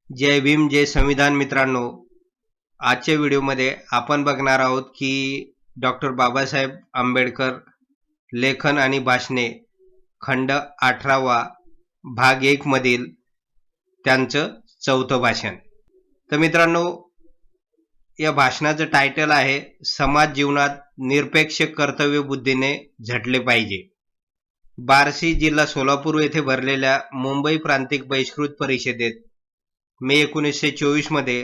जय भीम जय संविधान. मित्रांनो, आजच्या व्हिडिओमध्ये आपण बघणार आहोत की डॉक्टर बाबासाहेब आंबेडकर लेखन आणि भाषणे खंड 18वा भाग 1 मधील त्यांचं चौथं भाषण. तर मित्रांनो, या भाषणाचं टायटल आहे समाज जीवनात निरपेक्ष कर्तव्य बुद्धीने झटले पाहिजे. बार्शी जिल्हा सोलापूर येथे भरलेल्या मुंबई प्रांतिक बहिष्कृत परिषदेत मे 1924 मध्ये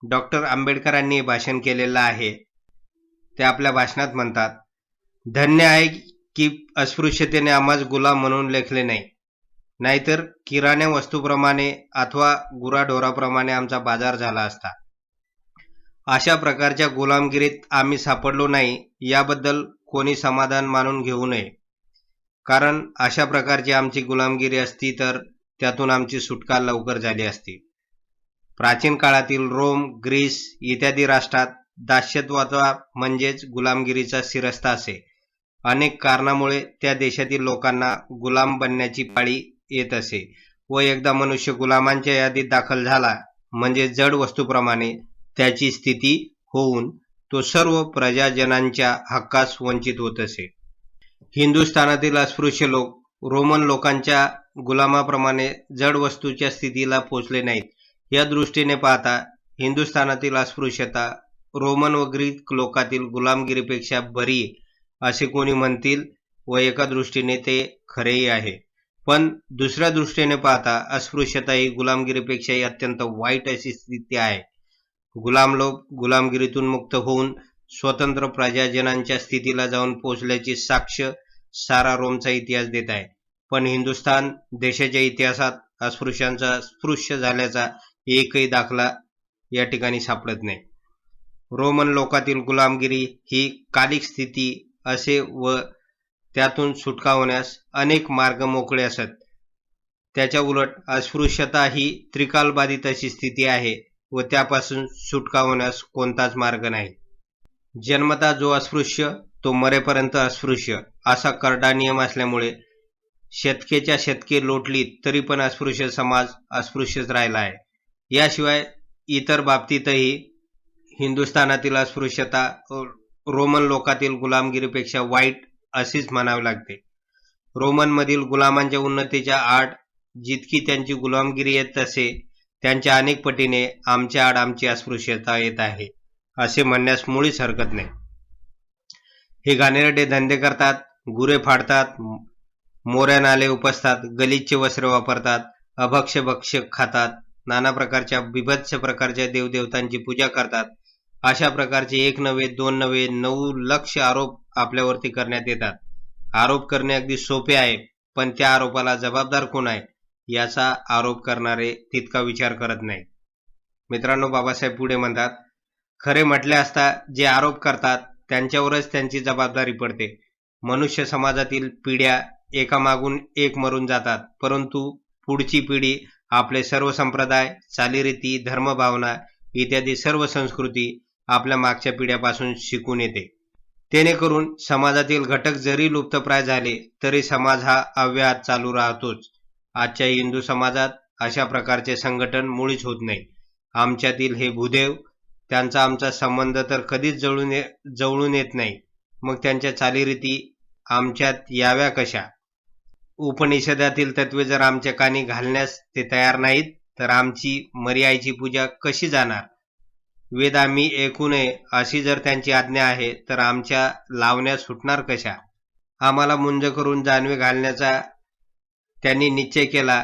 डॉक्टर आंबेडकरांनी हे भाषण केलेलं आहे. ते आपल्या भाषणात म्हणतात, धन्य आहे की अस्पृश्यतेने आम्हास गुलाम म्हणून लेखले नाही, नाहीतर किराण्या वस्तूप्रमाणे अथवा गुराढोराप्रमाणे आमचा बाजार झाला असता. अशा प्रकारच्या गुलामगिरीत आम्ही सापडलो नाही याबद्दल कोणी समाधान मानून घेऊ नये, कारण अशा प्रकारची आमची गुलामगिरी असती तर त्यातून आमची सुटका लवकर झाली असती. प्राचीन काळातील रोम, ग्रीस इत्यादी राष्ट्रात दास्यत्वाचा म्हणजेच गुलामगिरीचा शिरस्ता असे. अनेक कारणामुळे त्या देशातील लोकांना गुलाम बनण्याची पाळी येत असे व एकदा मनुष्य गुलामांच्या यादीत दाखल झाला म्हणजे जड वस्तूप्रमाणे त्याची स्थिती होऊन तो सर्व प्रजाजनांच्या हक्कास वंचित होत असे. हिंदुस्थानातील अस्पृश्य लोक रोमन लोकांच्या गुलामाप्रमाणे जड वस्तूच्या स्थितीला पोचले नाहीत. या दृष्टीने पाहता हिंदुस्थानातील अस्पृश्यता रोमन व ग्रीक लोकातील गुलामगिरीपेक्षा बरी असे कोणी म्हणतील व एका दृष्टीने ते खरेही आहे. पण दुसऱ्या दृष्टीने पाहता अस्पृश्यता ही गुलामगिरीपेक्षाही अत्यंत वाईट अशी स्थिती आहे. गुलाम लोक गुलामगिरीतून मुक्त होऊन स्वतंत्र प्रजाजनांच्या स्थितीला जाऊन पोचल्याची साक्ष सारा रोमचा इतिहास देत आहे. पण हिंदुस्थान देशाच्या इतिहासात अस्पृश्यांचा स्पृश्य झाल्याचा एकही दाखला या ठिकाणी सापडत नाही. रोमन लोकातील गुलामगिरी ही कालिक स्थिती असे व त्यातून सुटका होण्यास अनेक मार्ग मोकळे असत. त्याच्या उलट अस्पृश्यता ही त्रिकालबाधित अशी स्थिती आहे व त्यापासून सुटका होण्यास कोणताच मार्ग नाही. जन्मता जो अस्पृश्य तो मरेपर्यंत अस्पृश्य असा करडा नियम असल्यामुळे शतकेच्या शतके लोटली तरी पण अस्पृश्य समाज अस्पृश्यच राहिला आहे. याशिवाय इतर बाबतीतही हिंदुस्थानातील अस्पृश्यता रोमन लोकातील गुलामगिरीपेक्षा वाईट असेच म्हणावे लागते. रोमनमधील गुलामांच्या उन्नतीच्या आड जितकी त्यांची गुलामगिरी येत असे त्यांच्या अनेक पटीने आमच्या आड आमची अस्पृश्यता येत आहे असे म्हणण्यास मुळीच हरकत नाही. हे घाणेरडे धंदे करतात, गुरे फाडतात, मोऱ्या नाले उपसतात, गलिच्छ वस्त्रे वापरतात, अभक्ष्य भक्ष्य खातात, नाना प्रकारच्या बिभत्स प्रकारच्या देवदेवतांची पूजा करतात. अशा प्रकारचे एक नव्हे दोन नव्हे 9 लक्ष आरोप आपल्यावरती करण्यात येतात. आरोप करणे अगदी सोपे आहे, पण त्या आरोपाला जबाबदार कोण आहे याचा आरोप करणारे तितका विचार करत नाही. मित्रांनो, बाबासाहेब पुढे म्हणतात, खरे म्हटले असता जे आरोप करतात त्यांच्यावरच त्यांची जबाबदारी पडते. मनुष्य समाजातील पिढ्या एकामागून एक मरून जातात, परंतु पुढची पिढी आपले सर्व संप्रदाय, चालीरीती, धर्मभावना इत्यादी सर्व संस्कृती आपल्या मागच्या पिढ्यापासून शिकून येते. जेणेकरून समाजातील घटक जरी लुप्तप्राय झाले तरी समाज हा अव्याहत चालू राहतोच. आजच्या हिंदू समाजात अशा प्रकारचे संघटन मुळीच होत नाही. आमच्यातील हे भूदेव, त्यांचा आमचा संबंध तर कधीच जवळून येत नाही, मग त्यांच्या चालीरीती आमच्यात याव्या कशा? उपनिषदातील तत्वे जर आमच्या कानी घालण्यास ते तयार नाहीत तर आमची मर्यायची पूजा कशी जाणार? वेद आम्ही ऐकू नये अशी जर त्यांची आज्ञा आहे तर आमच्या लावण्या सुटणार कशा? आम्हाला मुंज करून जानवे घालण्याचा त्यांनी निश्चय केला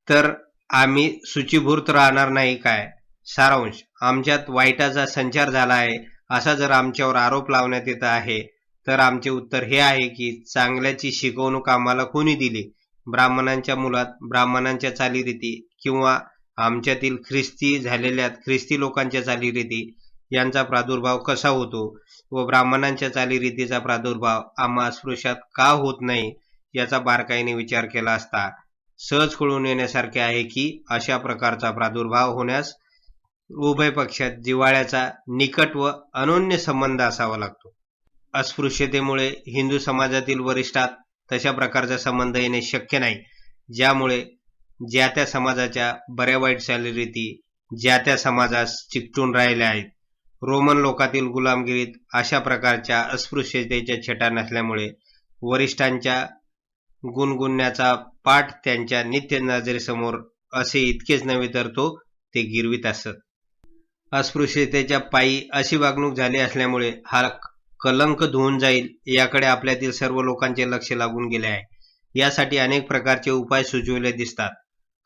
तर आम्ही शुचिभूत राहणार नाही काय? सारांश, आमच्यात वाईटाचा संचार झाला आहे असा जर आमच्यावर आरोप लावण्यात येत आहे तर आमचे उत्तर हे आहे की चांगल्याची शिकवणूक आम्हाला कोणी दिली? ब्राह्मणांच्या मुलात ब्राह्मणांच्या चालीरीती किंवा आमच्यातील ख्रिस्ती झालेल्या ख्रिस्ती लोकांच्या चालीरीती यांचा प्रादुर्भाव कसा होतो व ब्राह्मणांच्या चालीरीतीचा प्रादुर्भाव आम्हा अस्पृश्यात का होत नाही याचा बारकाईने विचार केला असता सहज कळून येण्यासारखे आहे की अशा प्रकारचा प्रादुर्भाव होण्यास उभय पक्षात जिव्हाळ्याचा निकट व अनोन्य संबंध असावा लागतो. अस्पृश्यतेमुळे हिंदू समाजातील वरिष्ठात तशा प्रकारचा संबंध येणे शक्य नाही, ज्यामुळे ज्या त्या समाजाच्या बऱ्या वाईट चालीरीती ज्या त्या समाजास चिकटून राहिल्या आहेत. रोमन लोकातील गुलामगिरीत अशा प्रकारच्या अस्पृश्यतेच्या छटा नसल्यामुळे वरिष्ठांच्या गुणगुणण्याचा पाठ त्यांच्या नित्य नजरेसमोर असे इतकेच नव्हे तर ते गिरवित असत. अस्पृश्यतेच्या पायी अशी वागणूक झाली असल्यामुळे हा कलंक धुवून जाईल याकडे आपल्यातील सर्व लोकांचे लक्ष लागून गेले आहे. यासाठी अनेक प्रकारचे उपाय सुचविले दिसतात.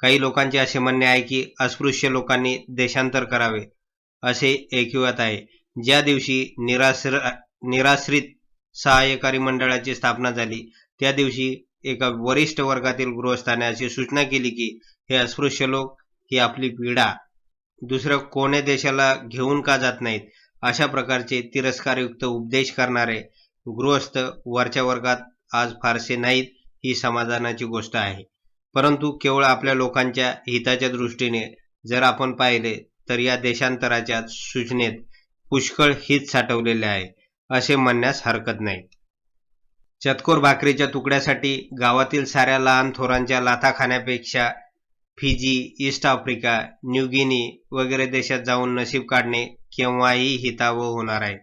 काही लोकांचे असे म्हणणे आहे की अस्पृश्य लोकांनी देशांतर करावे असे ऐकिवात आहे. ज्या दिवशी निराश्रित सहाय्यकारी मंडळाची स्थापना झाली त्या दिवशी एका वरिष्ठ वर्गातील गृहस्थाने अशी सूचना केली की हे अस्पृश्य लोक ही आपली पीडा दुसऱ्या कोण्या देशाला घेऊन का जात नाहीत. अशा प्रकारचे तिरस्कारयुक्त उपदेश करणारे गृहस्थ वरच्या वर्गात आज फारसे नाहीत ही समाधानाची गोष्ट आहे. परंतु केवळ आपल्या लोकांच्या हिताच्या दृष्टीने जर आपण पाहिले तर या देशांतराच्या सूचनेत पुष्कळ हित साठवलेले आहे असे म्हणण्यास हरकत नाही. चतकोर भाकरीच्या तुकड्यासाठी गावातील साऱ्या लहान थोरांच्या लाथा खाण्यापेक्षा Fiji, East Africa, New Guinea वगैरे देशात जाऊन नशीब काढणे केव्हाही हितावह होणार आहे.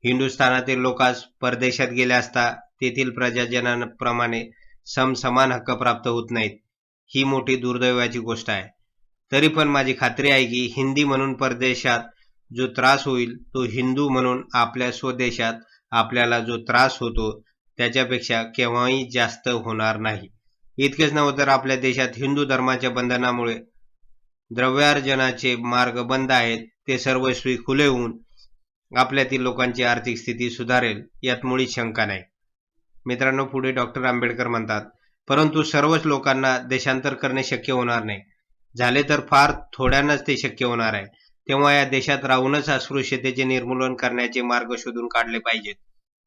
हिंदुस्थानातील लोकांस परदेशात गेले असता तेथील प्रजाजनांप्रमाणे समसमान हक्क प्राप्त होत नाहीत. ही मोठी दुर्दैवाची गोष्ट आहे. तरी पण माझी खात्री आहे की हिंदी म्हणून परदेशात जो त्रास होईल तो हिंदू म्हणून आपल्या स्वदेशात आपल्याला जो त्रास होतो त्याच्यापेक्षा केव्हाही जास्त होणार नाही. इतकेच नव्हे तर आपल्या देशात हिंदू धर्माच्या बंधनामुळे द्रव्यार्जनाचे मार्ग बंद आहेत ते सर्वस्वी खुले होऊन आपल्यातील लोकांची आर्थिक स्थिती सुधारेल यात मुळीच शंका नाही. मित्रांनो, पुढे डॉक्टर आंबेडकर म्हणतात, परंतु सर्वच लोकांना देशांतर करणे शक्य होणार नाही. झाले तर फार थोड्यांनाच ते शक्य होणार आहे. तेव्हा या देशात राहूनच अस्पृश्यतेचे निर्मूलन करण्याचे मार्ग शोधून काढले पाहिजेत.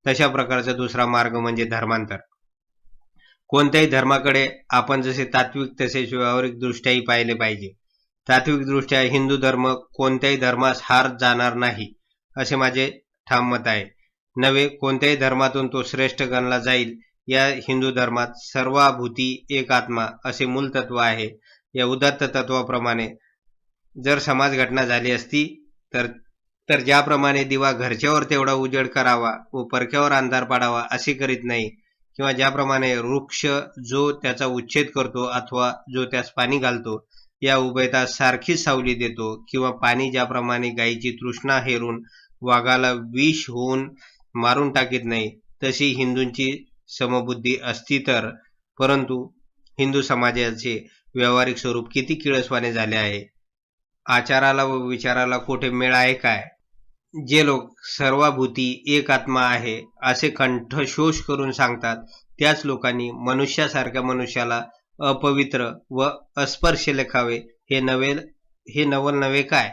तशा प्रकारचा दुसरा मार्ग म्हणजे धर्मांतर. कोणत्याही धर्माकडे आपण जसे तात्विक तसेच व्यावहारिक दृष्ट्याही पाहिले पाहिजे. तात्विक दृष्ट्या हिंदू धर्म कोणत्याही धर्मास हार जाणार नाही असे माझे ठाम मत आहे. नव्हे, कोणत्याही धर्मातून तो श्रेष्ठ गणला जाईल. या हिंदू धर्मात सर्वाभूती एक आत्मा असे मूलतत्व आहे. या उदात्त तत्वाप्रमाणे जर समाज घटना झाली असती तर ज्याप्रमाणे दिवा घरच्यावर तेवढा उजेड करावा व परक्यावर अंधार पाडावा असे करीत नाही, किंवा ज्याप्रमाणे वृक्ष जो त्याचा उच्छेद करतो अथवा जो त्यास पाणी घालतो या उभयतास सारखीच सावली देतो, किंवा पाणी ज्याप्रमाणे गायीची तृष्णा हेरून वाघाला विष होऊन मारून टाकीत नाही, तशी हिंदूंची समबुद्धी असती तर. परंतु हिंदू समाजाचे व्यावहारिक स्वरूप किती किळसवाने झाले आहे. आचाराला व विचाराला कोठे मेळ आहे काय. जे लोक सर्वाभूती एक आत्मा आहे असे कंठशोष करून सांगतात त्याच लोकांनी मनुष्यासारख्या मनुष्याला अपवित्र व अस्पर्श लेखावे हे नवल नव्हे काय.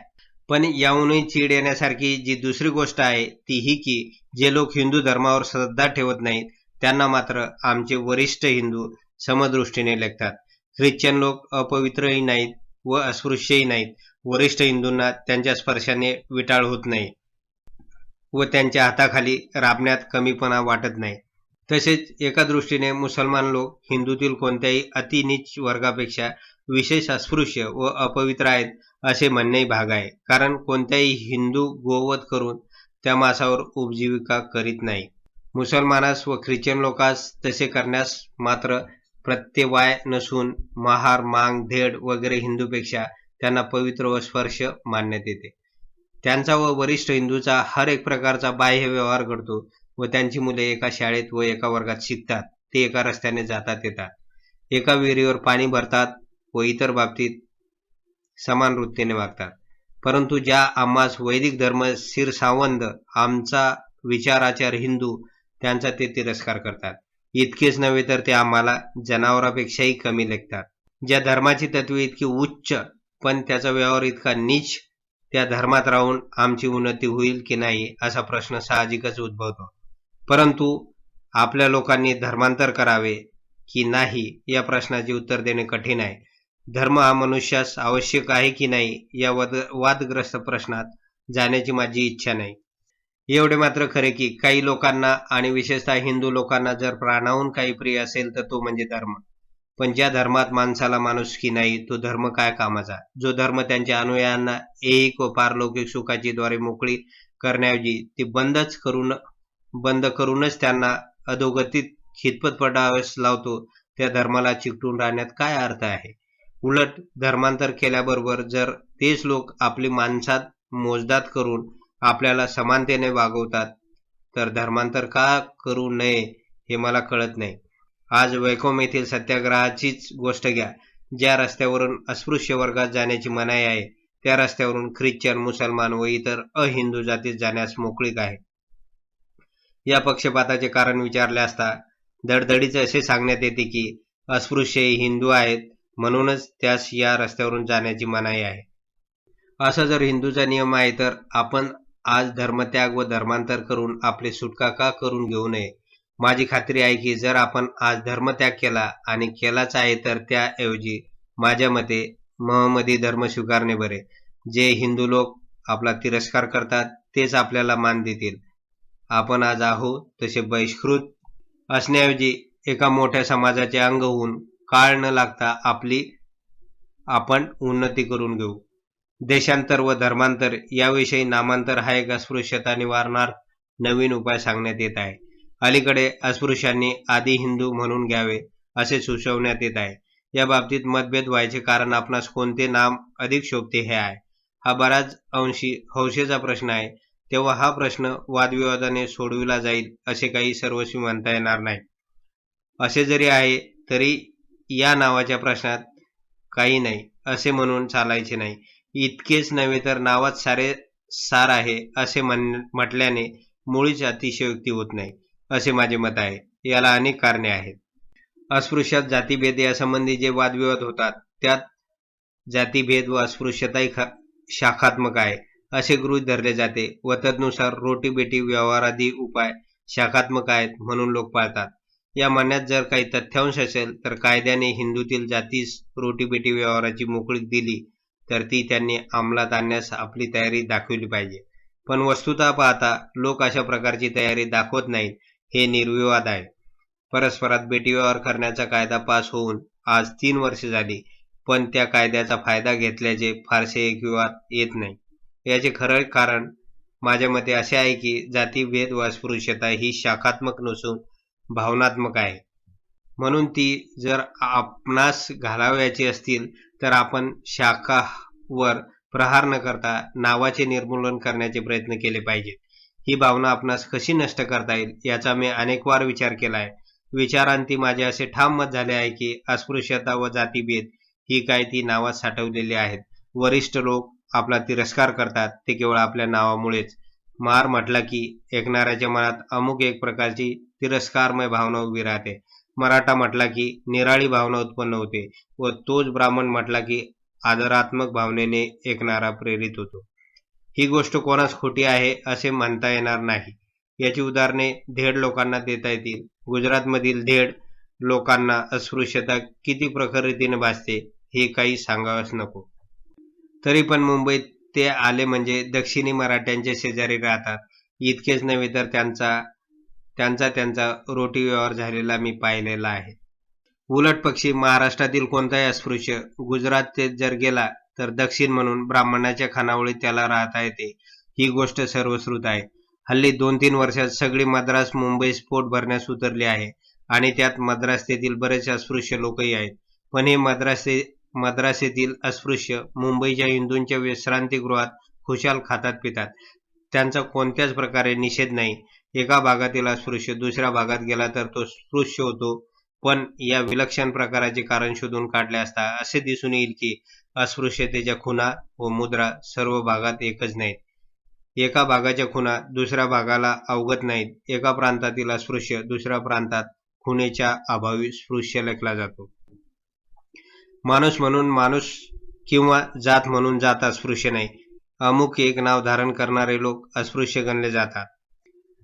पण याहूनही चीड येण्यासारखी जी दुसरी गोष्ट आहे ती ही की जे लोक हिंदू धर्मावर श्रद्धा ठेवत नाहीत त्यांना मात्र आमचे वरिष्ठ हिंदू समदृष्टीने लेखतात. ख्रिश्चन लोक अपवित्रही नाहीत व अस्पृश्यही नाहीत. वरिष्ठ हिंदूंना त्यांच्या स्पर्शाने विटाळ होत नाही व त्यांच्या हाताखाली राबण्यात कमीपणा वाटत नाही. तसेच एका दृष्टीने मुसलमान लोक हिंदूतील कोणत्याही अतिनीच वर्गापेक्षा विशेष अस्पृश्य व अपवित्र आहेत असे म्हणणेही भाग आहे. कारण कोणत्याही हिंदू गोवध करून त्या मांसावर उपजीविका करीत नाही. मुसलमानास व ख्रिश्चन लोकांस तसे करण्यास मात्र प्रत्यवाय नसून महार, मांग, धेड वगैरे हिंदूपेक्षा त्यांना पवित्र व स्पर्श मानण्यात येते. त्यांचा व वरिष्ठ हिंदूचा हर एक प्रकारचा बाह्य व्यवहार घडतो व त्यांची मुले एका शाळेत व एका वर्गात शिकतात. ते एका रस्त्याने जातात येतात, एका विहिरीवर पाणी भरतात व इतर बाबतीत समान वृत्तीने वागतात. परंतु ज्या आम्हास वैदिक धर्म शिरसावंद आमचा विचाराचार हिंदू त्यांचा ते तिरस्कार करतात. इतकेच नव्हे तर ते आम्हाला जनावरांपेक्षाही कमी लेखतात. ज्या धर्माची तत्वे इतकी उच्च पण त्याचा व्यवहार इतका नीच, त्या धर्मात राहून आमची उन्नती होईल की नाही असा प्रश्न साहजिकच उद्भवतो. परंतु आपल्या लोकांनी धर्मांतर करावे की नाही या प्रश्नाचे उत्तर देणे कठीण आहे. धर्म हा मनुष्यास आवश्यक आहे की नाही या वादग्रस्त प्रश्नात जाण्याची माझी इच्छा नाही. एवढे मात्र खरे की काही लोकांना आणि विशेषतः हिंदू लोकांना जर प्राणाहून काही प्रिय असेल तर तो म्हणजे धर्म. पण ज्या धर्मात माणसाला माणुसकी नाही तो धर्म काय कामाचा? जो धर्म त्यांच्या अनुयायांना ऐहिक व पारलौकिक सुखाची द्वारे मोकळी करण्याऐवजी ती बंद करूनच त्यांना अधोगतीत खितपत पडावयास लावतो, त्या धर्माला चिकटून राहण्यात काय अर्थ आहे? उलट धर्मांतर केल्याबरोबर जर तेच लोक आपली माणसात मोजदाद करून आपल्याला समानतेने वागवतात, तर धर्मांतर का करू नये हे मला कळत नाही. आज वैकोम येथील सत्याग्रहाचीच गोष्ट घ्या. ज्या रस्त्यावरून अस्पृश्य वर्गात जाण्याची मनाई आहे, त्या रस्त्यावरून ख्रिश्चन, मुसलमान व इतर अहिंदू जातीत जाण्यास मोकळीक आहे. या पक्षपाताचे कारण विचारले असता धडधडीचे असे सांगण्यात येते की अस्पृश्य हे हिंदू आहेत म्हणूनच त्यास या रस्त्यावरून जाण्याची मनाई आहे. असा जर हिंदूचा नियम आहे तर आपण आज धर्मत्याग व धर्मांतर करून आपली सुटका का करून घेऊ नये? माझी खात्री आहे की जर आपण आज धर्मत्याग केला आणि केलाच आहे तर त्याऐवजी माझ्या मते महम्मदी धर्म स्वीकारणे बरे. जे हिंदू लोक आपला तिरस्कार करतात तेच आपल्याला मान देतील. आपण आज आहोत तसे बहिष्कृत असण्याऐवजी एका मोठ्या समाजाचे अंग होऊन काळ न लागता आपण उन्नती करून घेऊ. देशांतर व धर्मांतर याविषयी नामांतर हा एक अस्पृश्यता निवारणार्थ नवीन उपाय सांगण्यात येत आहे. अलीकडे अस्पृश्यांनी आदी हिंदू म्हणून घ्यावे असे सुचवण्यात येत आहे. या बाबतीत मतभेद व्हायचे कारण आपणास कोणते नाम अधिक शोभते हे आहे. हा बराच अंशी हौसेचा प्रश्न आहे. तेव्हा हा प्रश्न वादविवादाने सोडविला जाईल असे काही सर्वस्वी म्हणता येणार नाही. असे जरी आहे तरी या नावाच्या प्रश्नात काही नाही असे म्हणून चालायचे नाही. इतकेच नव्हे तर नावात सारे सार आहे असे म्हटल्याने मुळीच अतिशयोक्ती होत नाही असे माझे मत आहे. याला अनेक कारणे आहेत. अस्पृश्यात जातीभेद यासंबंधी जे वादविवाद होतात त्यात जातीभेद व अस्पृश्यताही शाखात्मक आहे असे गृहीत धरले जाते व तदनुसार रोटीबेटी व्यवहारादी उपाय शाखात्मक आहेत म्हणून लोक पाळतात. या म्हणण्यात जर काही तथ्यांश असेल तर कायद्याने हिंदूतील जातीस रोटीबेटी व्यवहाराची मोकळीक दिली तर ती त्यांनी अंमलात आणण्यास आपली तयारी दाखवली पाहिजे. पण वस्तुतः पाहता लोक अशा प्रकारची तयारी दाखवत नाहीत हे निर्विवाद आहे. परस्परात बेटी व्यवहार करण्याचा कायदा पास होऊन आज 3 वर्षे झाली, पण त्या कायद्याचा फायदा घेतल्याचे फारसे विवाद येत नाही. याचे खरे कारण माझ्या मते असे आहे की जातीभेद व अस्पृश्यता ही शाखात्मक नसून भावनात्मक आहे. म्हणून ती जर आपणास घालावयाची असतील तर आपण शाखावर प्रहार न करता नावाचे निर्मूलन करण्याचे प्रयत्न केले पाहिजेत. ही भावना आपणास कशी नष्ट करता येईल याचा मी अनेक वार विचार केला आहे. विचारांती माझे असे ठाम मत झाले आहे की अस्पृश्यता व जातीभेद ही काय ती नावात साठवलेली आहेत. वरिष्ठ लोक आपला तिरस्कार करतात ते केवळ आपल्या नावामुळेच. मार म्हटला की ऐकणाऱ्याच्या मनात अमुक एक प्रकारची तिरस्कारमय भावना उभी राहते. मराठा म्हटला की निराळी भावना उत्पन्न होते व तोच ब्राह्मण म्हटला की आदरात्मक भावनेने ऐकणारा प्रेरित होतो. ही गोष्ट कोणास खोटी आहे असे म्हणता येणार नाही. याची उदाहरणे धेड लोकांना देता येतील. गुजरातमधील धेड लोकांना अस्पृश्यता किती प्रखर रीतीने भासते हे काही सांगावंच नको. तरी पण मुंबईत ते आले म्हणजे दक्षिणी मराठ्यांच्या शेजारी राहतात. इतकेच नव्हे तर त्यांचा रोटी व्यवहार झालेला मी पाहिलेला आहे. उलट पक्षी महाराष्ट्रातील कोणताही अस्पृश्य गुजरात जर गेला तर दक्षिण म्हणून ब्राह्मणाच्या खानावळीत त्याला राहता येते. ही गोष्ट सर्वश्रुत आहे. हल्ली 2-3 वर्षात सगळी मद्रास मुंबई पोट भरण्यास उतरली आहे आणि त्यात मद्रास येथील बरेच अस्पृश्य लोकही आहेत. पण हे मद्रास येथील अस्पृश्य मुंबईच्या हिंदूंच्या विश्रांतीगृहात खुशाल खातात पितात. त्यांचा कोणत्याच प्रकारे निषेध नाही. एका भागातील अस्पृश्य दुसऱ्या भागात गेला तर तो स्पृश्य होतो. पण या विलक्षण प्रकाराचे कारण शोधून काढले असता असे दिसून येईल की अस्पृश्यतेच्या खुणा व मुद्रा सर्व भागात एकच नाहीत. एका भागाच्या खुणा दुसऱ्या भागाला अवगत नाहीत. एका प्रांतातील अस्पृश्य दुसऱ्या प्रांतात खुणेच्या अभावी स्पृश्य लेखला जातो. माणूस म्हणून माणूस किंवा जात म्हणून जात अस्पृश्य नाही. अमुक एक नाव धारण करणारे लोक अस्पृश्य गणले जातात.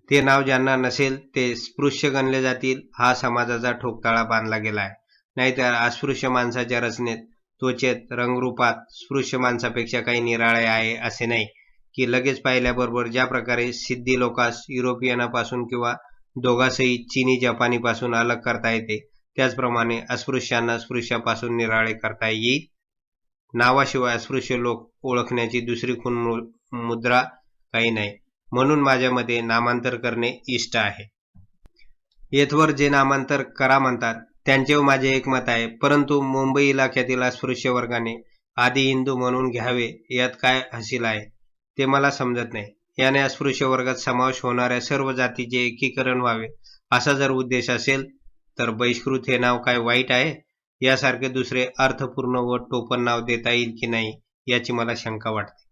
ते नाव ज्यांना नसेल ते स्पृश्य गणले जातील हा समाजाचा ठोकताळा बांधला गेला आहे. नाहीतर अस्पृश्य माणसाच्या रचनेत, त्वचेत, रंगरूपात स्पृश्य माणसापेक्षा काही निराळे आहे असे नाही की लगेच पाहिल्याबरोबर ज्या प्रकारे सिद्धी लोकास युरोपियनापासून किंवा दोघांसही चीनी जपानीपासून अलग करता येते त्याचप्रमाणे अस्पृश्यांना अस्पृश्यापासून निराळे करता येईल. नावाशिवाय अस्पृश्य लोक ओळखण्याची दुसरी खूण मुद्रा काही नाही. म्हणून माझ्या मते नामांतर करणे इष्ट आहे. येथवर जे नामांतर करा म्हणतात त्यांचे माझे एक मत आहे, परंतु मुंबई इलाख्यातील अस्पृश्य वर्गाने आधी हिंदू म्हणून घ्यावे यात काय हसील आहे ते मला समजत नाही. याने अस्पृश्य वर्गात समावेश होणाऱ्या सर्व जातीचे एकीकरण व्हावे असा जर उद्देश असेल तर बहिष्कृत हे नाव काय वाईट आहे? यासारखे दुसरे अर्थपूर्ण व टोपण नाव देता येईल की नाही याची मला शंका वाटते.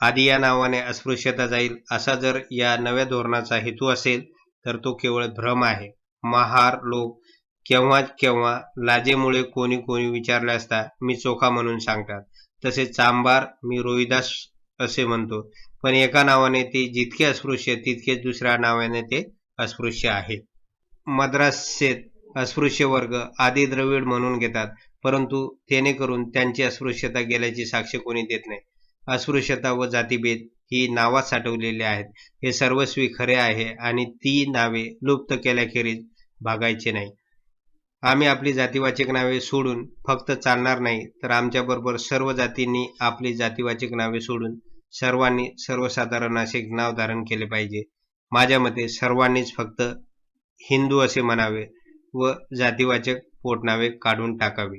आधी या नावाने अस्पृश्यता जाईल असा जर या नव्या धोरणाचा हेतू असेल तर तो केवळ भ्रम आहे. महार लोक केव्हा लाजेमुळे कोणी विचारले असता मी चोखा म्हणून सांगतात. तसेच चांभार मी रोहिदास असे म्हणतो, पण एका नावाने ते जितके अस्पृश्य तितकेच दुसऱ्या नावाने ते अस्पृश्य आहे. मद्रासेत अस्पृश्य वर्ग आधी द्रविड म्हणून घेतात, परंतु तेने करून त्यांची अस्पृश्यता गेल्याची साक्ष कोणी देत नाही. अस्पृश्यता व जातीभेद ही नावात साठवलेली आहेत हे सर्वस्वी खरे आहे आणि ती नावे लुप्त केल्याखेरीज भागायचे नाही. आम्ही आपली जातीवाचक नावे सोडून फक्त चालणार नाही, तर आमच्याबरोबर सर्व जातींनी आपली जातीवाचक नावे सोडून सर्वांनी सर्वसाधारण असे नाव धारण केले पाहिजे. माझ्या मते सर्वांनीच फक्त हिंदू असे म्हणावे व जातीवाचक पोटनावे काढून टाकावी.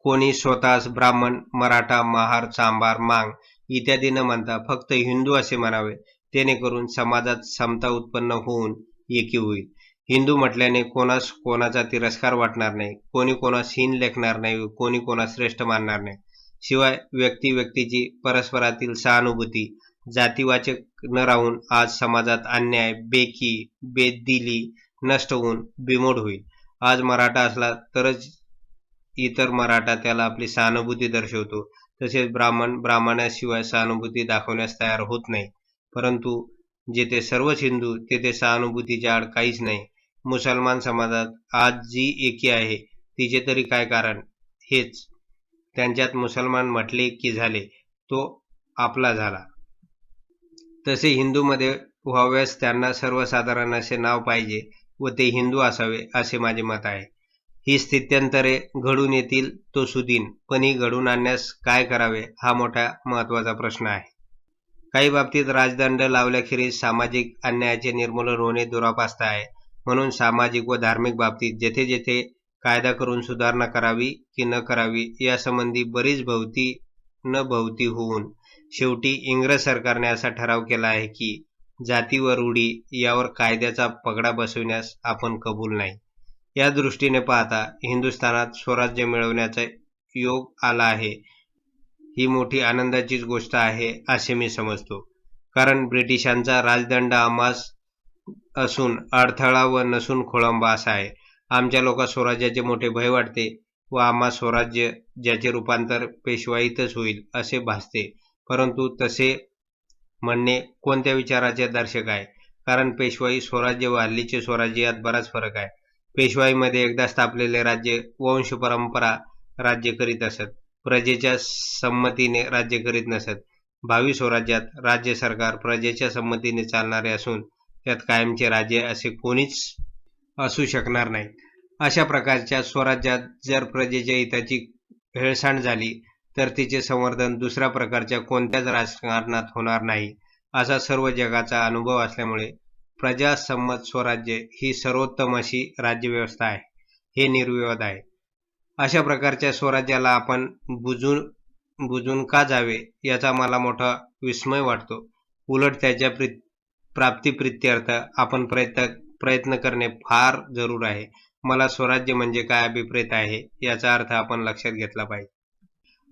कोणी स्वतःस ब्राह्मण, मराठा, महार, चांभार, मांग इत्यादी न म्हणता फक्त हिंदू असे म्हणावे, जेणेकरून समाजात समता उत्पन्न होऊन एकी होईल. हिंदू म्हटल्याने कोणास कोणाचा तिरस्कार वाटणार नाही, कोणी कोणास हीन लेखणार नाही, कोणी कोणास श्रेष्ठ मानणार नाही. शिवाय व्यक्तीची परस्परातील सहानुभूती जातीवाचक न राहून आज समाजात अन्याय, बेकी, बेदिली नष्ट होऊन बिमोड होईल. आज मराठा असला तरच इतर मराठा त्याला आपली सहानुभूती दर्शवतो. तसेच ब्राह्मणाशिवाय सहानुभूती दाखवण्यास तयार होत नाही. परंतु जेथे सर्वच हिंदू तेथे सहानुभूतीच्या आड काहीच नाही. मुसलमान समाजात आज जी एकी आहे तिचे तरी काय कारण? हेच त्यांच्यात मुसलमान म्हटले की झाले, तो आपला झाला. तसे हिंदूमध्ये व्हाव्यास त्यांना सर्वसाधारण असे नाव पाहिजे व ते हिंदू असावे असे माझे मत आहे. ही स्थित्यंतरे घडून येतील तो सुदीन, पण ही घडून आणण्यास काय करावे हा मोठा महत्त्वाचा प्रश्न आहे. काही बाबतीत राजदंड लावल्याखेरीज सामाजिक अन्यायाचे निर्मूलन होणे दुरापास्त आहे. म्हणून सामाजिक व धार्मिक बाबतीत जेथे जेथे कायदा करून सुधारणा करावी की न करावी यासंबंधी बरीच भवती होऊन शेवटी इंग्रज सरकारने असा ठराव केला आहे की जाती व रूढी यावर कायद्याचा पगडा बसविण्यास आपण कबूल नाही. या दृष्टीने पाहता हिंदुस्थानात स्वराज्य मिळवण्याचा योग आला आहे ही मोठी आनंदाचीच गोष्ट आहे असे मी समजतो. कारण ब्रिटिशांचा राजदंड आम्हास असून अडथळा व नसून खोळंबा असा आहे. आमच्या लोकांस स्वराज्याचे मोठे भय वाटते व आम्हा स्वराज्य ज्याचे रूपांतर पेशवाईतच होईल असे भासते. परंतु तसे म्हणणे कोणत्या विचाराचे दर्शक आहे? कारण पेशवाई स्वराज्य व हल्लीचे स्वराज्य यात बराच फरक आहे. पेशवाईमध्ये एकदा स्थापलेले राज्य वंश परंपरा राज्य करीत असत, प्रजेच्या संमतीने राज्य करीत नसत. भावी स्वराज्यात राज्य सरकार प्रजेच्या संमतीने चालणारे असून त्यात कायमचे राज्य असे कोणीच असू शकणार नाही. अशा प्रकारच्या स्वराज्यात जर प्रजेच्या हिताची हेळसांड झाली तर तिचे संवर्धन दुसऱ्या प्रकारच्या कोणत्याच राजकारणात होणार नाही असा सर्व जगाचा अनुभव असल्यामुळे प्रजासम्मत स्वराज्य ही सर्वोत्तम अशी राज्यव्यवस्था आहे हे निर्विवाद आहे. अशा प्रकारच्या स्वराज्याला आपण बुजून का जावे याचा मला मोठा विस्मय वाटतो. उलट त्याच्या प्राप्तीप्रित्यर्थ आपण प्रयत्न करणे फार जरूर आहे. मला स्वराज्य म्हणजे काय अभिप्रेत आहे याचा अर्थ आपण लक्षात घेतला पाहिजे.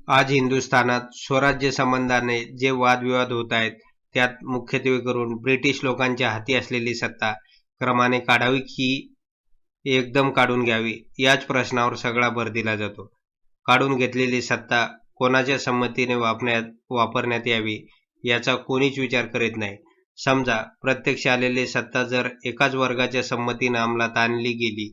आज हिंदुस्थानात स्वराज्य संबंधाने जे वादविवाद होत आहेत त्यात मुख्यत्वे करून ब्रिटिश लोकांच्या हाती असलेली सत्ता क्रमाने काढावी की एकदम काढून घ्यावी याच प्रश्नावर सगळा भर दिला जातो. काढून घेतलेली सत्ता कोणाच्या संमतीने वापरण्यात यावी याचा कोणीच विचार करीत नाही. समजा प्रत्यक्ष आलेली सत्ता जर एकाच वर्गाच्या संमतीने अंमलात आणली गेली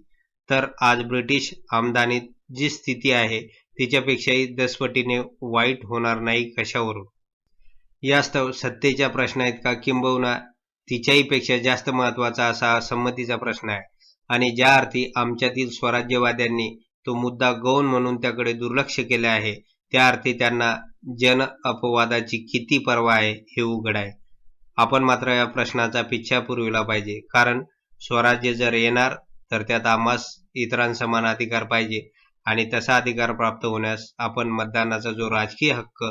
तर आज ब्रिटिश आमदानीत जी स्थिती आहे तिच्यापेक्षाही 10 पटीने वाईट होणार नाही कशावरून? यास्तव सत्तेच्या प्रश्न इतका किंबहुना तिच्याही पेक्षा जास्त महत्त्वाचा असा संमतीचा प्रश्न आहे. आणि ज्या अर्थी आमच्यातील स्वराज्यवाद्यांनी तो मुद्दा गौण म्हणून त्याकडे दुर्लक्ष केले आहे, त्या अर्थी त्यांना जन अपवादाची किती पर्वा आहे हे उघड आहे. आपण मात्र या प्रश्नाचा पिच्छा पुरविला पाहिजे, कारण स्वराज्य जर येणार तर त्यात आम्हास इतरांसमान अधिकार पाहिजे आणि तसा अधिकार प्राप्त होण्यास आपण मतदानाचा जो राजकीय हक्क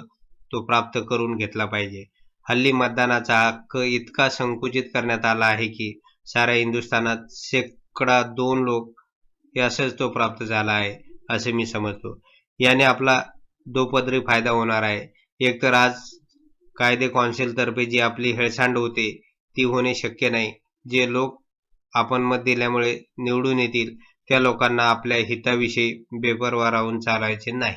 तो प्राप्त करून घेतला पाहिजे. हल्ली मतदानाचा हक्क इतका संकुचित करण्यात आला आहे की साऱ्या हिंदुस्थानात शेकडा 2 लोक यासच तो प्राप्त झाला आहे असे मी समजतो. याने आपला दोपदरी फायदा होणार आहे. एकतर आज कायदे कौन्सिलतर्फे जी आपली हेळसांड होते ती होणे शक्य नाही. जे लोक आपण मत दिल्यामुळे निवडून येतील त्या लोकांना आपल्या हिताविषयी बेपर्वा राहून चालायचे नाही,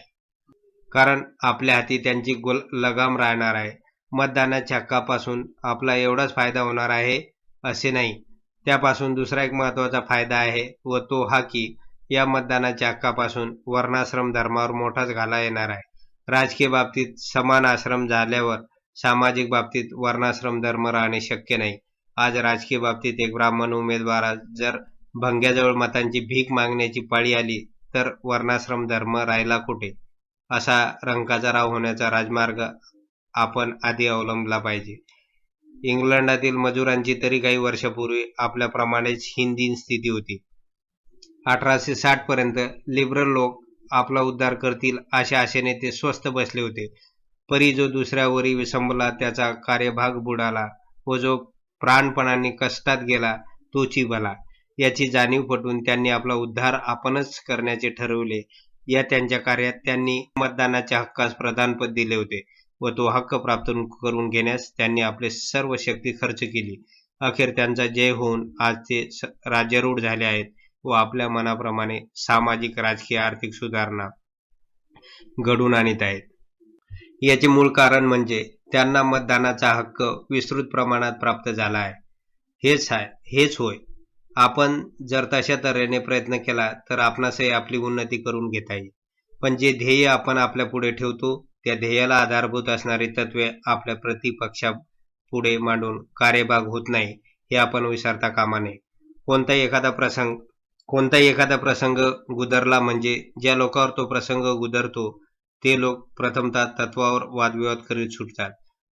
कारण आपल्या हाती त्यांची लगाम राहणार आहे. मतदानाच्या हक्कापासून आपला एवढाच फायदा होणार आहे असे नाही, त्यापासून दुसरा एक महत्त्वाचा फायदा आहे व तो हा की या मतदानाच्या हक्कापासून वर्णाश्रम धर्मावर मोठाच घाला येणार आहे. राजकीय बाबतीत समान आश्रम झाल्यावर सामाजिक बाबतीत वर्णाश्रम धर्म राहणे शक्य नाही. आज राजकीय बाबतीत एक ब्राह्मण उमेदवार जर भंग्याजवळ मतांची भीक मागण्याची पाळी आली तर वर्णाश्रम धर्म राहिला कुठे? असा रंकाचा राव होण्याचा राजमार्ग आपण आधी अवलंबला पाहिजे. इंग्लंडातील मजुरांची तरी काही वर्षापूर्वी आपल्याप्रमाणेच हीन स्थिती होती. 1860 पर्यंत लिबरल लोक आपला उद्धार करतील अशा आशेने ते स्वस्थ बसले होते. परी जो दुसऱ्यावरी विसंबला त्याचा कार्यभाग बुडाला व जो प्राणपणाने कष्टात गेला तोची भला, याची जाणीव पटून त्यांनी आपला उद्धार आपणच करण्याचे ठरवले. या त्यांच्या कार्यात त्यांनी मतदानाच्या हक्कास प्रधानपद दिले होते व तो हक्क प्राप्त करून घेण्यास त्यांनी आपले सर्व शक्ती खर्च केली. अखेर त्यांचा जय होऊन आज ते राज्यारूढ झाले आहेत व आपल्या मनाप्रमाणे सामाजिक, राजकीय, आर्थिक सुधारणा घडवून आणत आहेत. याचे मूळ कारण म्हणजे त्यांना मतदानाचा हक्क विस्तृत प्रमाणात प्राप्त झाला आहे. हेच होय. आपण जर तशा तऱ्हेने प्रयत्न केला तर आपणासही आपली उन्नती करून घेता येईल. पण जे ध्येय आपण आपल्या पुढे ठेवतो त्या ध्येयाला आधारभूत असणारी तत्वे आपल्या प्रतिपक्षापुढे मांडून कार्यभाग होत नाही हे आपण विसरता कामा नये. कोणताही एखादा प्रसंग गुदरला म्हणजे ज्या लोकांवर तो प्रसंग गुदरतो ते लोक प्रथमतः तत्वावर वादविवाद करीत सुटतात.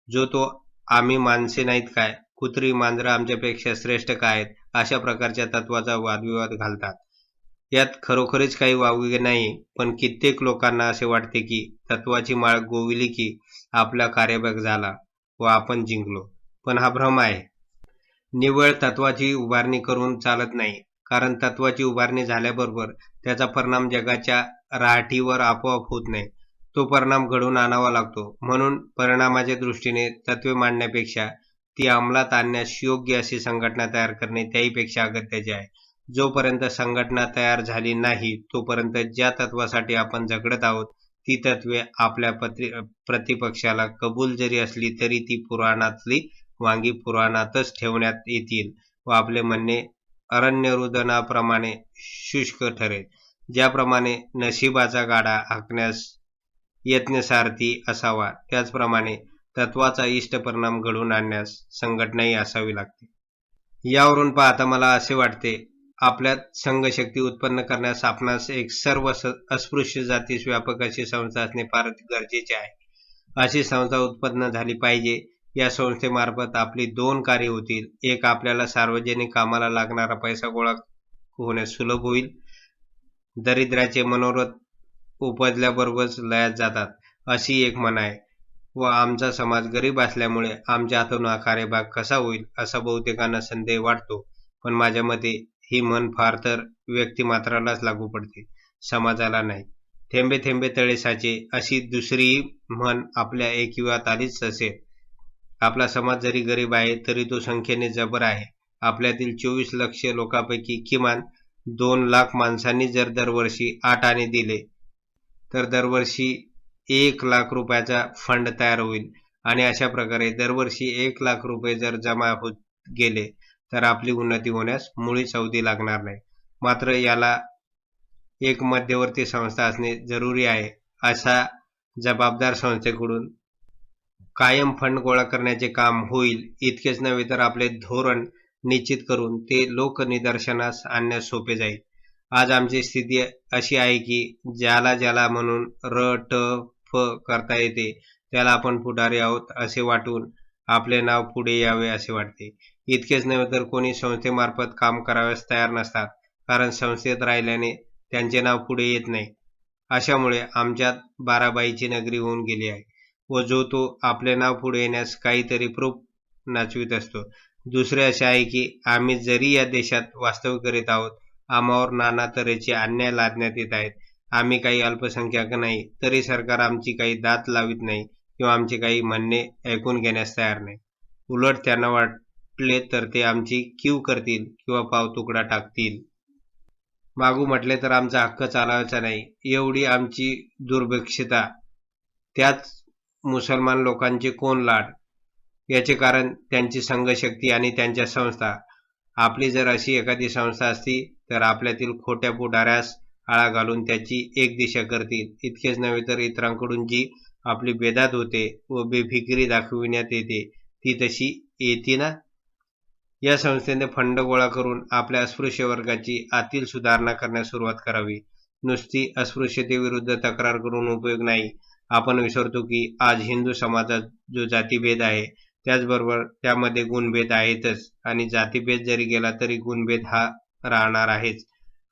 जो तो आम्ही माणसे नाहीत काय, कुत्री मांजरं आमच्यापेक्षा श्रेष्ठ काय आहेत, अशा प्रकारच्या तत्वाचा वादविवाद घालतात. यात खरोखरीच काही वावगे नाही, पण कित्येक लोकांना असे वाटते की तत्वाची माळ गोविली की आपला कार्यभाग झाला व आपण जिंकलो. पण हा भ्रम आहे. निव्वळ तत्वाची उभारणी करून चालत नाही, कारण तत्वाची उभारणी झाल्याबरोबर त्याचा परिणाम जगाच्या राहाटीवर आपोआप होत नाही. तो परिणाम घडवून आणावा लागतो. म्हणून परिणामाच्या दृष्टीने तत्वे मांडण्यापेक्षा ती अंमलात आणण्यास योग्य अशी संघटना तयार करणे त्याहीपेक्षा अगत्याचे आहे. जोपर्यंत संघटना तयार झाली नाही तोपर्यंत ज्या तत्वासाठी आपण झगडत आहोत ती तत्वे आपल्या प्रतिपक्षाला कबूल जरी असली तरी ती पुराणातली वांगी पुराणातच ठेवण्यात येतील व आपले म्हणणे अरण्यरुदनाप्रमाणे शुष्क ठरेल. ज्याप्रमाणे नशिबाचा गाडा हाकण्यास यत्नसारथी असावा, त्याचप्रमाणे तत्वाचा इष्ट परिणाम घडवून आणण्यास संघटनाही असावी लागते. यावरून पाहता मला असे वाटते, आपल्यात संघशक्ती उत्पन्न करण्यास आपणास एक सर्व अस्पृश्य जातीस व्यापक अशी संस्था असणे फार गरजेचे आहे. अशी संस्था उत्पन्न झाली पाहिजे. या संस्थेमार्फत आपली 2 कार्य होतील. एक, आपल्याला सार्वजनिक कामाला लागणारा पैसा गोळा होण्यास सुलभ होईल. दरिद्राचे मनोरथ उपजल्याबरोबरच लयात जातात अशी एक म्हण आहे व आमचा समाज गरीब असल्यामुळे आमच्या हातून हा कार्यभाग कसा होईल असा बहुतेकांना संदेह वाटतो. पण माझ्या मते ही म्हण फार तर व्यक्तिमात्रालाच लागू पडते, समाजाला नाही. थेंबे थेंबे तळे साचे अशी दुसरीही म्हण आपल्या ऐकिवात आलीच असेल. आपला समाज जरी गरीब आहे तरी तो संख्येने जबर आहे. आपल्यातील 24 लक्ष लोकांपैकी किमान 2 लाख माणसांनी जर दरवर्षी 8 आणे दिले तर दरवर्षी 1 लाख रुपयाचा फंड तयार होईल आणि अशा प्रकारे दरवर्षी 1 लाख रुपये जर जमा होत गेले तर आपली उन्नती होण्यास मुळीच अवधी लागणार नाही. मात्र याला एक मध्यवर्ती संस्था असणे जरुरी आहे. अशा जबाबदार संस्थेकडून कायम फंड गोळा करण्याचे काम होईल. इतकेच नव्हे तर आपले धोरण निश्चित करून ते लोकनिदर्शनास आणण्यास सोपे जाईल. आज आमची स्थिती अशी आहे की ज्याला म्हणून र ट फ करता येते त्याला आपण पुढारी आहोत असे वाटून आपले नाव पुढे यावे असे वाटते. इतकेच नव्हे तर कोणी संस्थेमार्फत काम करावयास तयार नसतात, कारण संस्थेत राहिल्याने त्यांचे नाव पुढे येत नाही. अशामुळे आमच्यात बाराबाईची नगरी होऊन गेली आहे व जो तो आपले नाव पुढे येण्यास काहीतरी प्रूफ नाचवित असतो. दुसरे असे आहे की आम्ही जरी या देशात वास्तव्य करीत आहोत, आम्हावर नाना तऱ्हेचे अन्याय लादण्यात येत आहेत. आम्ही काही अल्पसंख्याक नाही, तरी सरकार आमची काही दाद लावित नाही किंवा आमचे काही म्हणणे ऐकून घेण्यास तयार नाही. उलट त्यांना वाटले तर ते आमची कीव करतील किंवा पावतुकडा टाकतील. मागू म्हटले तर आमचा हक्क चालवायचा नाही, एवढी आमची दुर्भिक्षता. त्याच मुसलमान लोकांचे कोण लाड? याचे कारण त्यांची संघशक्ती आणि त्यांच्या संस्था. आपली जर अशी एखादी संस्था असती तर आपल्यातील खोट्या पुढाऱ्यास आळा घालून त्याची एक दिशा करतील. इतकेच नव्हे तर इतरांकडून जी आपली बेदात होते व बेफिकिरी दाखविण्यात येते ती तशी येते ना. या संस्थेने फंड गोळा करून आपल्या अस्पृश्य वर्गाची आतील सुधारणा करण्यास सुरुवात करावी. नुसती अस्पृश्यतेविरुद्ध तक्रार करून उपयोग नाही. आपण विसरतो की आज हिंदू समाजात जो जातीभेद आहे त्याचबरोबर त्यामध्ये गुणभेद आहेतच, आणि जातीभेद जरी गेला तरी गुणभेद हा राहणार आहेच.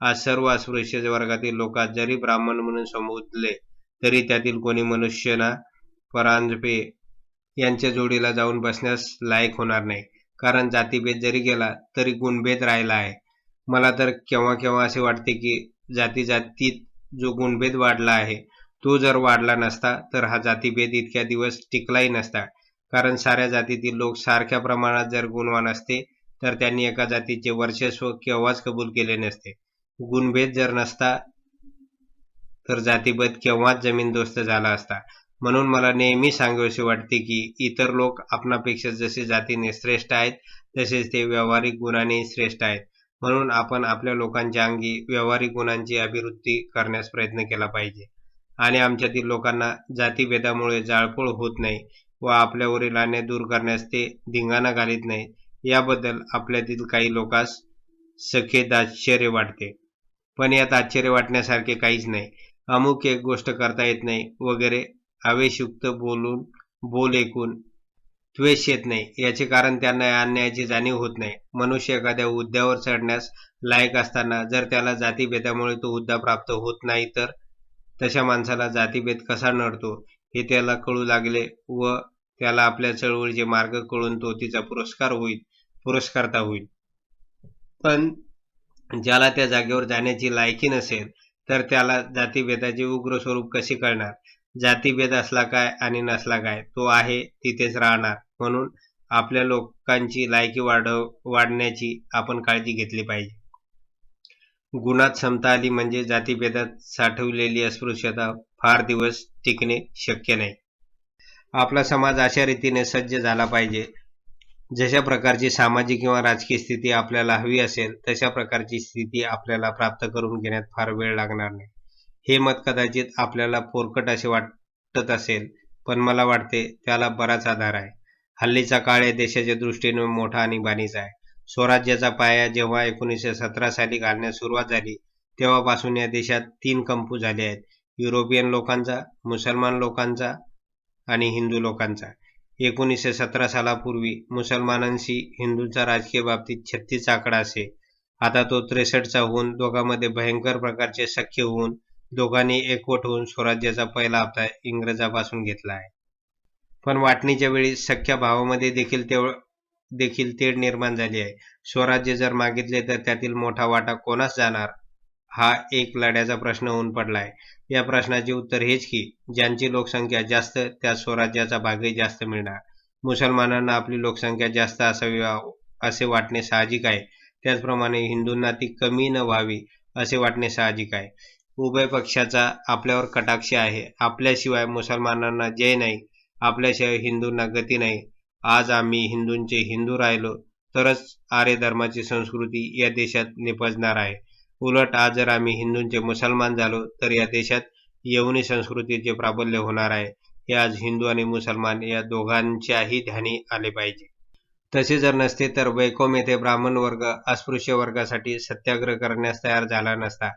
आज सर्व अस्पृश्य वर्गातील लोकात जरी ब्राह्मण म्हणून संबोधले तरी त्यातील कोणी मनुष्य ना परांजपे यांच्या जोडीला जाऊन बसण्यास लायक होणार नाही, कारण जातीभेद जरी गेला तरी गुणभेद राहिला आहे. मला तर केव्हा केव्हा असे वाटते की जातीत जो गुणभेद वाढला आहे तो जर वाढला नसता तर हा जातीभेद इतक्या दिवस टिकलाही नसता, कारण साऱ्या जातीतील लोक सारख्या प्रमाणात जर गुणवान असते तर त्यांनी एका जातीचे वर्चस्व केव्हाच कबूल केले नसते. गुणभेद जर नसता तर जातीभेद केव्हाच जमीनदोस्त झाला असता. म्हणून मला नेहमी सांगावेसे वाटते की इतर लोक आपणापेक्षा जसे जातीने श्रेष्ठ आहेत तसेच ते व्यावहारिक गुणांनी श्रेष्ठ आहेत. म्हणून आपण आपल्या लोकांच्या अंगी व्यावहारिक गुणांची अभिवृद्धी करण्यास प्रयत्न केला पाहिजे आणि आमच्यातील लोकांना जातीभेदामुळे जाळपोळ होत नाही व आपल्यावरील अन्याय दूर करण्यास ते धिंगाणा घालीत नाही, याबद्दल आपल्यातील काही लोकांस सखेद आश्चर्य वाटते. पण यात आश्चर्य वाटण्यासारखे काहीच नाही. अमुक एक गोष्ट करता येत नाही वगैरे आवेशयुक्त बोल ऐकून द्वेष येत नाही. याचे कारण त्यांना या अन्यायाची जाणीव होत नाही. मनुष्य एखाद्या हुद्द्यावर चढण्यास लायक असताना जर त्याला जातीभेदामुळे तो हुद्दा प्राप्त होत नाही तर तशा माणसाला जातीभेद कसा नडतो हे त्याला कळू लागले व त्याला आपल्या चळवळीचे मार्ग कळून तो तिचा पुरस्कारता होईल. पण ज्याला त्या जागेवर जाण्याची लायकी नसेल तर त्याला जातीभेदाचे उग्र स्वरूप कसे कळणार? जातीभेद असला काय आणि नसला काय, तो आहे तिथेच राहणार. म्हणून आपल्या लोकांची लायकी वाढण्याची आपण काळजी घेतली पाहिजे. गुणात समता आली म्हणजे जातीभेदात साठवलेली अस्पृश्यता फार दिवस टिकणे शक्य नाही. आपला समाज अशा रीतीने सज्ज झाला पाहिजे जशा प्रकारची सामाजिक किंवा राजकीय स्थिती आपल्याला हवी असेल तशा प्रकारची स्थिती आपल्याला प्राप्त करून घेण्यात फार वेळ लागणार नाही. हे मत कदाचित आपल्याला पोरकट असे वाटत असेल, पण मला वाटते त्याला बराच आधार आहे. हल्लीचा काळ या देशाच्या दृष्टीने मोठा आणि बानीचा आहे. स्वराज्याचा पाया जेव्हा 1917 साली घालण्यास सुरुवात झाली तेव्हापासून या देशात 3 कंपू झाले आहेत: युरोपियन लोकांचा, मुसलमान लोकांचा आणि हिंदू लोकांचा. 1917 सालापूर्वी मुसलमानांशी हिंदूंचा राजकीय बाबतीत 36 आकडा असे. आता तो 63चा होऊन दोघांमध्ये भयंकर प्रकारचे सख्य होऊन दोघांनी एकवट होऊन स्वराज्याचा पहिला हप्ता इंग्रजापासून घेतला आहे. पण वाटणीच्या वेळी सख्या भावामध्ये देखील तेढ निर्माण झाली आहे. स्वराज्य जर मागितले तर त्यातील मोठा वाटा कोणास जाणार हा एक लढ्याचा प्रश्न होऊन पडला आहे. या प्रश्नाचे उत्तर हेच की ज्यांची लोकसंख्या जास्त त्या स्वराज्याचा भागही जास्त मिळणार. मुसलमानांना आपली लोकसंख्या जास्त असावी असे वाटणे साहजिक आहे, त्याचप्रमाणे हिंदूंना ती कमी न व्हावी असे वाटणे साहजिक आहे. उभय पक्षाचा आपल्यावर कटाक्ष आहे. आपल्याशिवाय मुसलमानांना जय नाही, आपल्याशिवाय हिंदूंना गती नाही. आज आम्ही हिंदूंचे हिंदू राहिलो तरच आर्य धर्माची संस्कृती या देशात निपजणार आहे. उलट आज जर आम्ही हिंदूंचे मुसलमान झालो तर या देशात यवनी संस्कृतीचे प्राबल्य होणार आहे. हे आज हिंदू आणि मुसलमान या दोघांच्याही ध्यानी आले पाहिजे. तसे जर नसते तर वैकोम येथे ब्राह्मण वर्ग अस्पृश्य वर्गासाठी सत्याग्रह करण्यास तयार झाला नसता,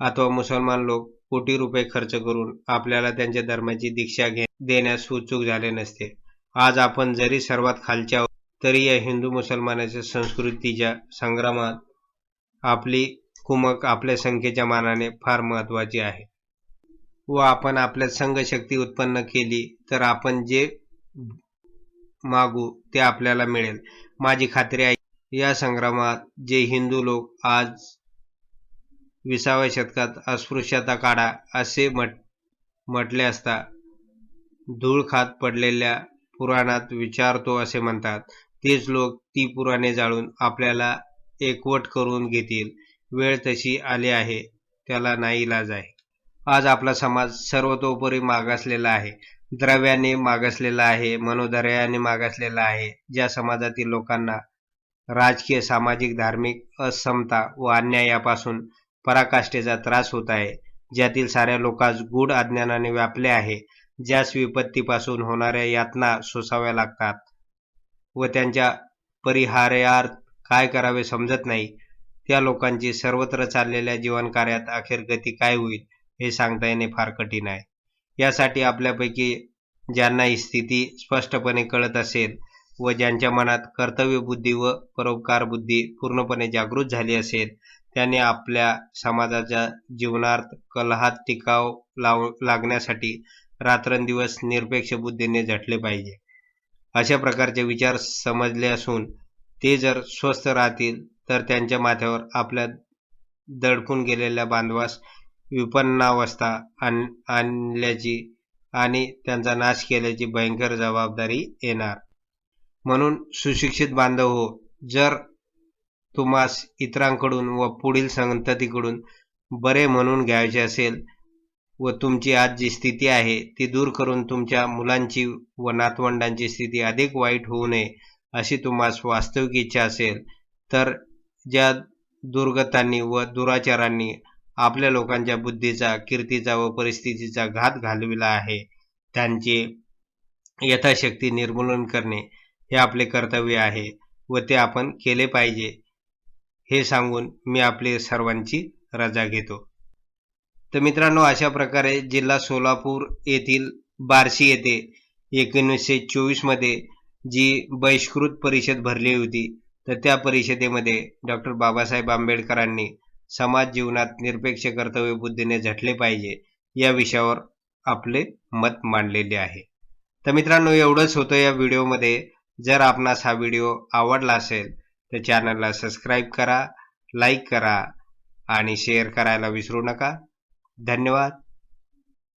अथवा मुसलमान लोक कोटी रुपये खर्च करून आपल्याला त्यांच्या धर्माची दीक्षा देण्यास उत्सुक झाले नसते. आज आपण जरी सर्वात खालच्या आहोत, तरी या हिंदू मुसलमानाच्या संस्कृतीच्या संग्रामात आपली कुमक आपल्या संख्येच्या मानाने फार महत्त्वाची आहे व आपण आपल्यात संघशक्ती उत्पन्न केली तर आपण जे मागू ते आपल्याला मिळेल. माझी खात्री आहे या संग्रामात जे हिंदू लोक आज 20व्या शतकात अस्पृश्यता काढा असे म्हटले असता धूळ खात पडलेल्या पुराणात विचारतो असे म्हणतात, तेच लोक ती पुराणे जाळून आपल्याला एकवट करून घेतील. वेळ तशी आली आहे, त्याला नाईलाज आहे. आज आपला समाज सर्वतोपरी मागासलेला आहे, द्रव्याने मागासलेला आहे, मनोधैर्याने मागासलेला आहे. ज्या समाजातील लोकांना राजकीय, सामाजिक, धार्मिक असमता व अन्यायापासून पराकाष्ठेचा त्रास होत आहे, ज्यातील साऱ्या लोकांस गूढ अज्ञानाने व्यापले आहे, ज्यास विपत्तीपासून होणाऱ्या यातना सोसाव्या लागतात व त्यांच्या परिहार्यार्थ काय करावे समजत नाही, त्या लोकांची सर्वत्र चाललेल्या जीवनकार्यात अखेर गती काय होईल हे सांगता येणे फार कठीण आहे. यासाठी आपल्यापैकी ज्यांना ही स्थिती स्पष्टपणे कळत असेल व ज्यांच्या मनात कर्तव्यबुद्धी व परोपकार बुद्धी पूर्णपणे जागृत झाली असेल, त्यांनी आपल्या समाजाच्या जीवनार्थ कलहात टिकाव लागण्यासाठी रात्रंदिवस निरपेक्ष बुद्धीने झटले पाहिजे. अशा प्रकारचे विचार समजले असून ते जर स्वस्थ राहतील तर त्यांच्या माथ्यावर आपल्या दडपून गेलेल्या बांधवास विपन्नावस्था आणल्याची आणि त्यांचा नाश केल्याची भयंकर जबाबदारी येणार. म्हणून सुशिक्षित बांधव हो, जर तुम्हास इतरांकडून व पुढील संततीकडून बरे म्हणून घ्यायचे असेल व तुमची आज जी स्थिती आहे ती दूर करून तुमच्या मुलांची व नातवंडांची स्थिती अधिक वाईट होऊ नये अशी तुम्हास वास्तविक इच्छा असेल, तर ज्या दुर्गतांनी व दुराचारांनी आपल्या लोकांच्या बुद्धीचा, कीर्तीचा व परिस्थितीचा घात घालविला आहे, त्यांचे यथाशक्ती निर्मूलन करणे हे आपले कर्तव्य आहे व ते आपण केले पाहिजे, हे सांगून मी आपले सर्वांची रजा घेतो. तर मित्रांनो, अशा प्रकारे जिल्हा सोलापूर येथील बार्शी येथे 1924 मध्ये जी बहिष्कृत परिषद भरली होती, तर त्या परिषदेमध्ये डॉक्टर बाबासाहेब आंबेडकरांनी समाज जीवनात निरपेक्ष कर्तव्य बुद्धीने झटले पाहिजे या विषयावर आपले मत मांडलेले आहे. तर मित्रांनो, एवढंच होतं या व्हिडिओमध्ये. जर आपणास हा व्हिडिओ आवडला असेल तर चॅनलला सबस्क्राईब करा, लाईक करा आणि शेअर करायला विसरू नका. धन्यवाद.